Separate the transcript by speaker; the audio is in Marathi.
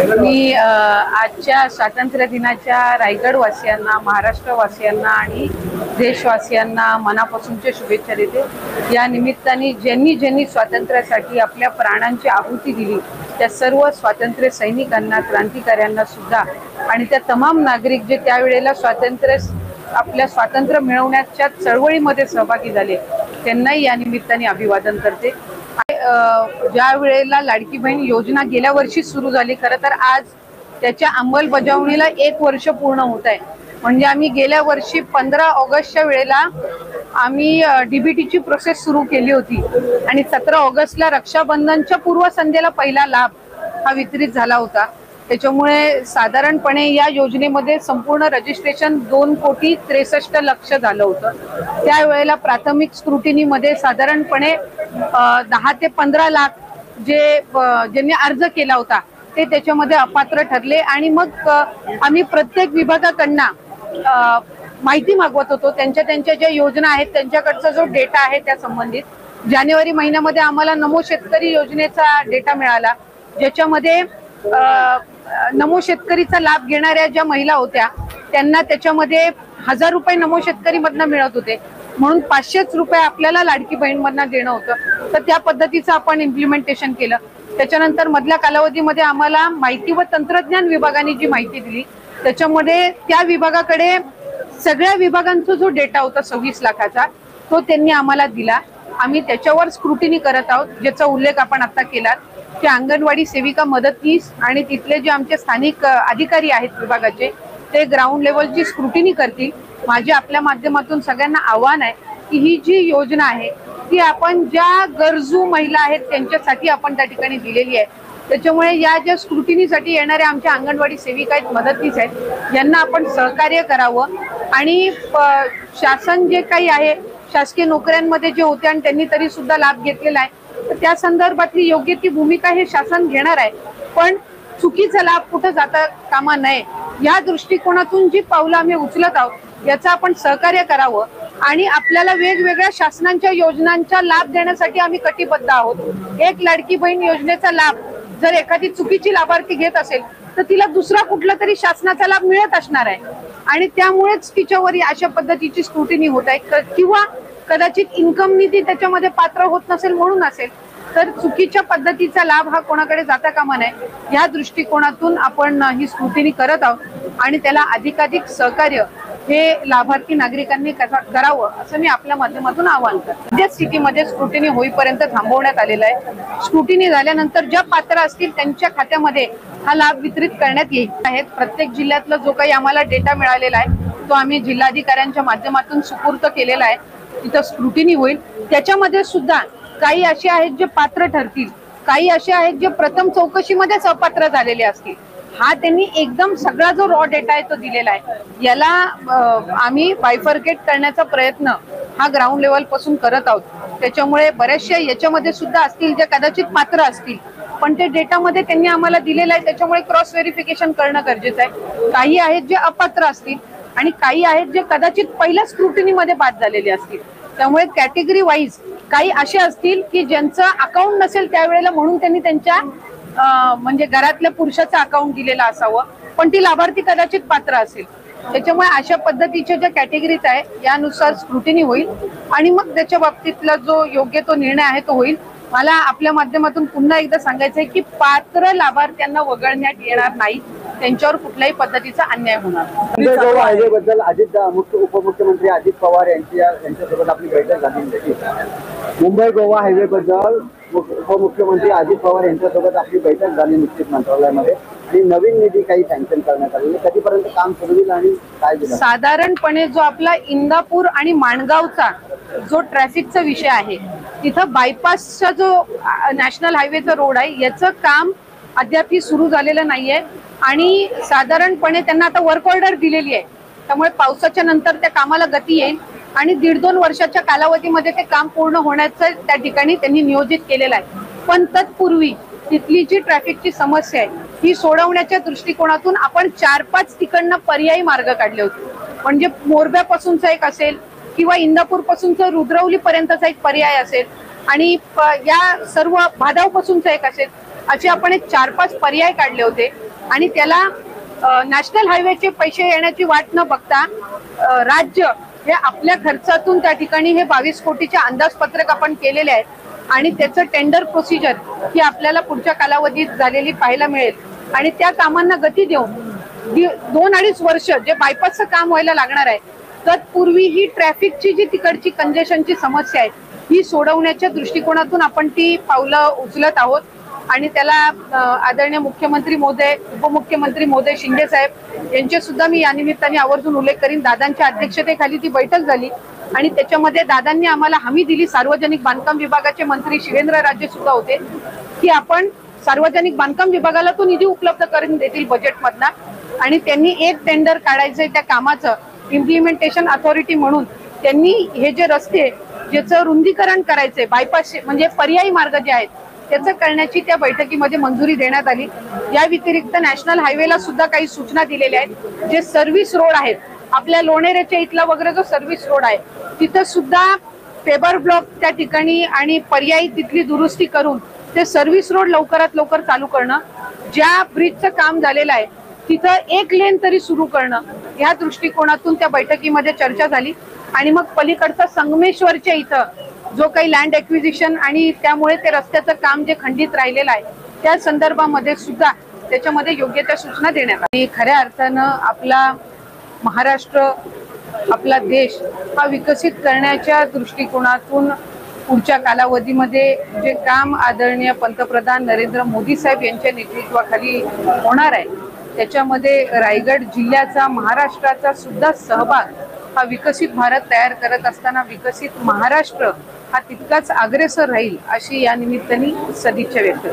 Speaker 1: मी आजच्या स्वातंत्र्य दिनाच्या रायगड वासियांना, महाराष्ट्र वासियांना आणि देशवासियांना मनापासूनच्या शुभेच्छा देते। या निमित्ताने ज्यांनी स्वातंत्र्यासाठी आपल्या प्राणांची आहुती दिली त्या सर्व स्वातंत्र्य सैनिकांना, क्रांतिकाऱ्यांना सुद्धा आणि त्या तमाम नागरिक जे त्यावेळेला आपल्या स्वातंत्र्य मिळवण्याच्या चळवळीमध्ये सहभागी झाले त्यांनाही या निमित्ताने अभिवादन करते। ज्या वेळेला लाडकी बहीण योजना गेल्या वर्षी सुरू झाली, खरं तर आज त्याच्या अंमलबजावणीला 1 वर्ष पूर्ण होत आहे। म्हणजे आम्ही गेल्या वर्षी 15 ऑगस्टच्या वेळेला आम्ही डीबीटीची प्रोसेस सुरू केली होती आणि 17 ऑगस्टला रक्षाबंधनच्या पूर्वसंध्येला पहिला लाभ हा वितरित झाला होता। त्याच्यामुळे साधारणपणे या योजनेमध्ये संपूर्ण रजिस्ट्रेशन 2,63,00,000 झालं होतं। त्यावेळेला प्राथमिक स्क्रुटिनीमध्ये साधारणपणे 10 ते 15 लाख ज्यांनी अर्ज केला होता ते त्याच्यामध्ये अपात्र ठरले आणि मग आम्ही प्रत्येक विभागाकडनं माहिती मागवत होतो। त्यांच्या ज्या योजना आहेत त्यांच्याकडचा जो डेटा आहे त्या संबंधित जानेवारी महिन्यामध्ये आम्हाला नमो शेतकरी योजनेचा डेटा मिळाला, ज्याच्यामध्ये नमो शेतकरीचा लाभ घेणाऱ्या ज्या महिला होत्या त्यांना त्याच्यामध्ये 1000 रुपये नमो शेतकरी मधनं मिळत होते, म्हणून 500 रुपये आपल्याला लाडकी बहीण मधनं देणं होतं। तर त्या पद्धतीचं आपण इम्प्लिमेंटेशन केलं। त्याच्यानंतर मधल्या कालावधीमध्ये आम्हाला माहिती व तंत्रज्ञान विभागाने जी माहिती दिली त्याच्यामध्ये त्या विभागाकडे सगळ्या विभागांचा जो डेटा होता 26 लाखाचा तो त्यांनी आम्हाला दिला। आम्ही त्याच्यावर स्क्रुटिनी करत आहोत, ज्याचा उल्लेख आपण आता केला की अंगणवाडी सेविका मदतनीस आणि तिथले जे आमचे स्थानिक अधिकारी आहेत विभागाचे ते ग्राउंड लेवलची स्क्रुटिनी करतील। माझे आपल्या माध्यमातून सगळ्यांना आव्हान आहे की ही जी योजना आहे ती आपण ज्या गरजू महिला आहेत त्यांच्यासाठी आपण त्या ठिकाणी दिलेली आहे। त्याच्यामुळे या ज्या स्क्रुटिनीसाठी येणाऱ्या आमच्या अंगणवाडी सेविका आहेत, मदतनीस आहेत, यांना आपण सहकार्य करावं आणि शासन जे काही आहे शासकीय नोकऱ्यांमध्ये जे होते आणि त्यांनी तरी सुद्धा लाभ घेतलेला आहे त्या संदर्भातली योग्य ती भूमिका हे शासन घेणार आहे, पण चुकीचा लाभ कुठं जाता कामा नये या दृष्टिकोनातून जी पावलं आम्ही उचलत आहोत याचं आपण सहकार्य करावं आणि आपल्याला वेगवेगळ्या शासनांच्या योजनांचा लाभ देण्यासाठी आम्ही कटिबद्ध आहोत। एक लाडकी बहीण योजनेचा लाभ जर एखादी चुकीची लाभार्थी घेत असेल तर तिला दुसरा कुठला तरी शासनाचा लाभ मिळत असणार आहे आणि त्यामुळेच तिच्यावर अशा पद्धतीची स्क्रुटिनी होत आहे किंवा कदाचित इन्कम निधी त्याच्यामध्ये पात्र होत नसेल म्हणून असेल, तर चुकीच्या पद्धतीचा लाभ हा कोणाकडे जाता कामा नये या दृष्टिकोनातून आपण ही स्क्रुटिनी करत आहोत आणि त्याला अधिकाधिक सहकार्य हे लाभार्थी नागरिकांनी करावं असं मी आपल्या माध्यमातून आवाहन करते। त्या स्थितीमध्ये स्क्रुटिनी होईपर्यंत थांबवण्यात आलेला आहे। स्क्रुटिनी झाल्यानंतर ज्या पात्र असतील त्यांच्या खात्यामध्ये हा लाभ वितरित करण्यात येईल आहेत। प्रत्येक जिल्ह्यातला जो काही आम्हाला डेटा मिळालेला आहे तो आम्ही जिल्हाधिकाऱ्यांच्या माध्यमातून सुपूर्द केलेला आहे। तिथं स्क्रुटिनी होईल, त्याच्यामध्ये सुद्धा काही असे आहेत जे पात्र ठरतील, काही असे आहेत जे प्रथम चौकशीमध्येच अपात्र झालेले असतील। हा त्यांनी एकदम सगळा जो रॉ डेटा आहे तो दिलेला आहे। याला आम्ही बायफर्केट करण्याचा प्रयत्न हा ग्राउंड लेवल पासून करत आहोत। त्याच्यामुळे बऱ्याचशा याच्यामध्ये सुद्धा असतील जे कदाचित पात्र असतील पण ते डेटामध्ये त्यांनी आम्हाला दिलेलं आहे, त्याच्यामुळे क्रॉस व्हेरिफिकेशन करणं गरजेचं आहे। काही आहेत जे अपात्र असतील आणि काही आहेत जे कदाचित पहिल्या स्क्रुटिनीमध्ये बाद झालेले असतील। त्यामुळे कॅटेगरी वाईज काही असे असतील की ज्यांचं अकाउंट नसेल त्यावेळेला म्हणून त्यांनी त्यांच्या म्हणजे घरातल्या पुरुषाचं अकाउंट दिलेलं असावं पण ती लाभार्थी कदाचित पात्र असेल। त्याच्यामुळे अशा पद्धतीच्या ज्या कॅटेगरीज आहे यानुसार स्क्रुटिनी होईल आणि मग त्याच्या बाबतीतला जो योग्य तो निर्णय आहे तो होईल। मला आपल्या माध्यमातून पुन्हा एकदा सांगायचं आहे की पात्र लाभार्थ्यांना वगळण्यात येणार नाही, त्यांच्यावर कुठल्याही पद्धतीचा अन्याय होणार
Speaker 2: मुंबई गोवा हायवे बद्दल उपमुख्यमंत्री अजित पवार यांच्यासोबत आपली बैठक झाली। मुंबई गोवा हायवे बद्दल उपमुख्यमंत्री अजित पवार यांच्यासोबत आपली बैठक झाली नुकतीच मंत्रालयामध्ये आणि नवीन निधी काही सँक्शन करण्यात आले, कधीपर्यंत काम सुरू होईल आणि काय?
Speaker 1: साधारणपणे जो आपला इंदापूर आणि माणगावचा जो ट्रॅफिकचा विषय आहे तिथं बायपासचा जो नॅशनल हायवेचा रोड आहे याचं काम अद्याप सुरू झालेलं नाहीये आणि साधारणपणे त्यांना आता वर्क ऑर्डर दिलेली आहे। त्यामुळे पावसाच्या नंतर त्या कामाला गती येईल आणि 1.5-2 वर्षाच्या कालावधीमध्ये ते काम पूर्ण होण्याचं त्या ठिकाणी त्यांनी नियोजित केलेलं आहे। पण तत्पूर्वी तिथली जी ट्रॅफिकची समस्या आहे ही सोडवण्याच्या दृष्टिकोनातून आपण 4-5 तिकडनं पर्यायी मार्ग काढले होते। म्हणजे मोरब्यापासूनचा एक असेल किंवा इंदापूर पासूनचा रुद्रवली पर्यंतचा एक पर्याय असेल आणि या सर्व भादाव पासूनचा एक असेल, असे आपण एक 4-5 पर्याय काढले होते। आणि त्याला नॅशनल हायवेचे पैसे येण्याची वाट न बघता राज्य हे आपल्या खर्चातून त्या ठिकाणी हे 22 कोटीचे अंदाजपत्रक आपण केलेले आहेत आणि त्याचं टेंडर प्रोसिजर ही आपल्याला पुढच्या कालावधीत झालेली पाहायला मिळेल आणि त्या कामांना गती देऊन 2-2.5 वर्ष जे बायपासचं काम व्हायला लागणार आहे तत्पूर्वी ही ट्रॅफिकची जी तिकडची कंजेशनची समस्या आहे ही सोडवण्याच्या दृष्टिकोनातून आपण ती पावलं उचलत आहोत आणि त्याला आदरणीय मुख्यमंत्री महोदय, उपमुख्यमंत्री महोदय शिंदे साहेब यांचे सुद्धा मी या निमित्ताने आवर्जून उल्लेख करीन. दादांच्या अध्यक्षतेखाली ती बैठक झाली आणि त्याच्यामध्ये दादांनी आम्हाला हमी दिली, सार्वजनिक बांधकाम विभागाचे मंत्री शिवेंद्रराजे सुद्धा होते, की आपण सार्वजनिक बांधकाम विभागाला तो निधी उपलब्ध करून देतील बजेटमधला आणि त्यांनी एक टेंडर काढायचंय त्या कामाचं इम्प्लिमेंटेशन अथॉरिटी म्हणून. त्यांनी हे जे रस्ते ज्याचं रुंदीकरण करायचंय बायपास म्हणजे पर्यायी मार्ग जे आहेत त्याचं करण्याची त्या बैठकीमध्ये मंजुरी देण्यात आली. या व्यतिरिक्त नॅशनल हायवेला सुद्धा काही सूचना दिलेल्या आहेत. जे सर्व्हिस रोड आहेत आपल्या लोणेरेच्या इथला वगैरे जो सर्व्हिस रोड आहे तिथं सुद्धा पेबर ब्लॉक त्या ठिकाणी आणि पर्यायी तिथली दुरुस्ती करून ते सर्व्हिस रोड लवकरात लवकर चालू करणं. ज्या ब्रिजचं काम झालेलं आहे तिथं एक लेन तरी सुरू करणं या दृष्टिकोनातून त्या बैठकीमध्ये चर्चा झाली आणि मग पलीकडचं संगमेश्वरच्या इथं जो काही लँड ॲक्विजिशन आणि त्यामुळे ते रस्त्याचं काम जे खंडित राहिलेलं आहे त्या संदर्भामध्ये सुद्धा त्याच्यामध्ये योग्य त्या सूचना देण्यात आल्या. खऱ्या अर्थानं आपला महाराष्ट्र, आपला देश हा विकसित करण्याच्या दृष्टिकोनातून पुढच्या कालावधीमध्ये जे काम आदरणीय पंतप्रधान नरेंद्र मोदी साहेब यांच्या नेतृत्वाखाली होणार आहे त्याच्यामध्ये रायगड जिल्ह्याचा, महाराष्ट्राचा सुद्धा सहभाग हा विकसित भारत तयार करत असताना विकसित महाराष्ट्र हा तितकाच अग्रेसर राहील अशी या निमित्ताने सदिच्छा व्यक्त करते.